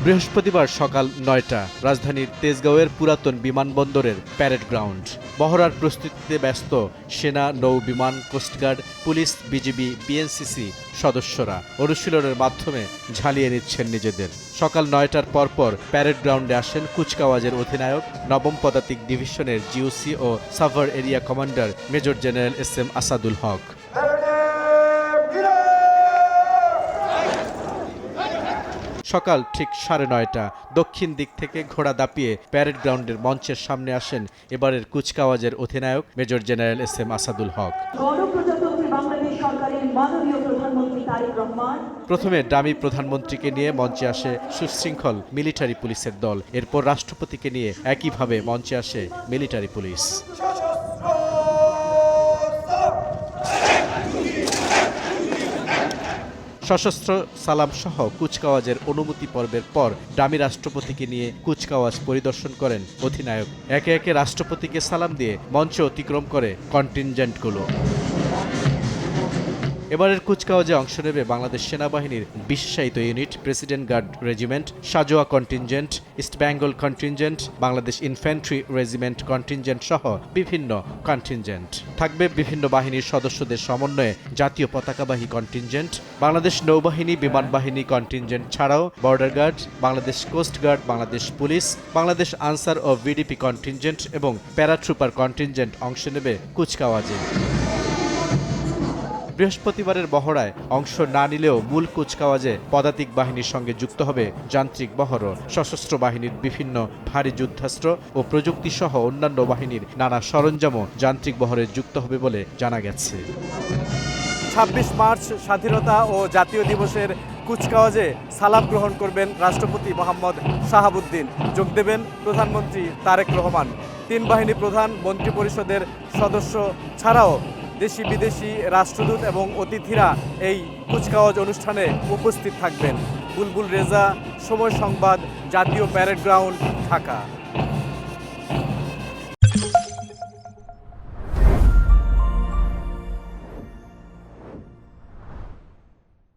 বৃহস্পতিবার সকাল ৯টা রাজধানীর তেজগাঁওয়ের পুরাতন বিমানবন্দরের প্যারেড গ্রাউন্ড। মহড়ার প্রস্তুতিতে ব্যস্ত সেনা, নৌ বিমান, কোস্টগার্ড, পুলিশ, বিজিবি, বিএনসিসি সদস্যরা অনুশীলনের মাধ্যমে ঝালিয়ে নিচ্ছেন নিজেদের। সকাল ৯টার পরপর প্যারেড গ্রাউন্ডে আসেন কুচকাওয়াজের অধিনায়ক, নবম পদাতিক ডিভিশনের জিওসি ও Savar area commander major general SM Asadul Haque. সকাল ঠিক ৯:৩০ দক্ষিণ দিক থেকে ঘোড়া দাপিয়ে প্যারেড গ্রাউন্ডের মঞ্চের সামনে আসেন এবারের কুচকাওয়াজের অধিনায়ক মেজর জেনারেল SM আসাদুল হক। প্রথমে ডামি প্রধানমন্ত্রীকে নিয়ে মঞ্চে আসে সুশৃঙ্খল মিলিটারি পুলিশের দল। এরপর রাষ্ট্রপতিকে নিয়ে একইভাবে মঞ্চে আসে মিলিটারি পুলিশ। সশস্ত্র সালাম সহ কুচকাওয়াজের অনুমতি পর্বের পর ডামি রাষ্ট্রপতিকে নিয়ে কুচকাওয়াজ পরিদর্শন করেন অধিনায়ক। একে একে রাষ্ট্রপতিকে সালাম দিয়ে মঞ্চ অতিক্রম করে কন্টিনজেন্টগুলো। এবারের কুচকাওয়াজে অংশ নেবে বাংলাদেশ সেনাবাহিনীর বিশেষায়িত ইউনিট, প্রেসিডেন্ট গার্ড রেজিমেন্ট, সাজোয়া contingent, east Bengal contingent, Bangladesh infantry regiment contingent সহ বিভিন্ন কন্টিনজেন্ট। থাকবে বিভিন্ন বাহিনীর সদস্যদের সমন্বয়ে জাতীয় পতাকাবাহী কন্টিনজেন্ট, বাংলাদেশ নৌবাহিনী, বিমান বাহিনী কন্টিনজেন্ট ছাড়াও border guard, Bangladesh coast guard, Bangladesh police, Bangladesh Ansar ও ভিডিপি কন্টিনজেন্ট এবং প্যারাট্রুপার কন্টিনজেন্ট অংশ নেবে কুচকাওয়াজে। বৃহস্পতিবারের মহড়ায় অংশ না নিলেও মূল কুচকাওয়াজে পদাতিক বাহিনীর সঙ্গে যুক্ত হবে যান্ত্রিক বহরও। সশস্ত্র বাহিনীর বিভিন্ন ভারী যুদ্ধাস্ত্র ও প্রযুক্তি সহ অন্যান্য বাহিনীর নানা সরঞ্জামও যান্ত্রিক বহরে যুক্ত হবে বলে জানা গেছে। ২৬ মার্চ স্বাধীনতা ও জাতীয় দিবসের কুচকাওয়াজে সালাম গ্রহণ করবেন রাষ্ট্রপতি মোহাম্মদ শাহাবুদ্দিন। যোগ দেবেন প্রধানমন্ত্রী তারেক রহমান। ৩ বাহিনী প্রধান, মন্ত্রিপরিষদের সদস্য ছাড়াও দেশি বিদেশি রাষ্ট্রদূত এবং অতিথিরা এই কুচকাওয়াজ অনুষ্ঠানে উপস্থিত থাকবেন। বুলবুল রেজা, সময় সংবাদ, জাতীয় প্যারেড গ্রাউন্ড, ঢাকা।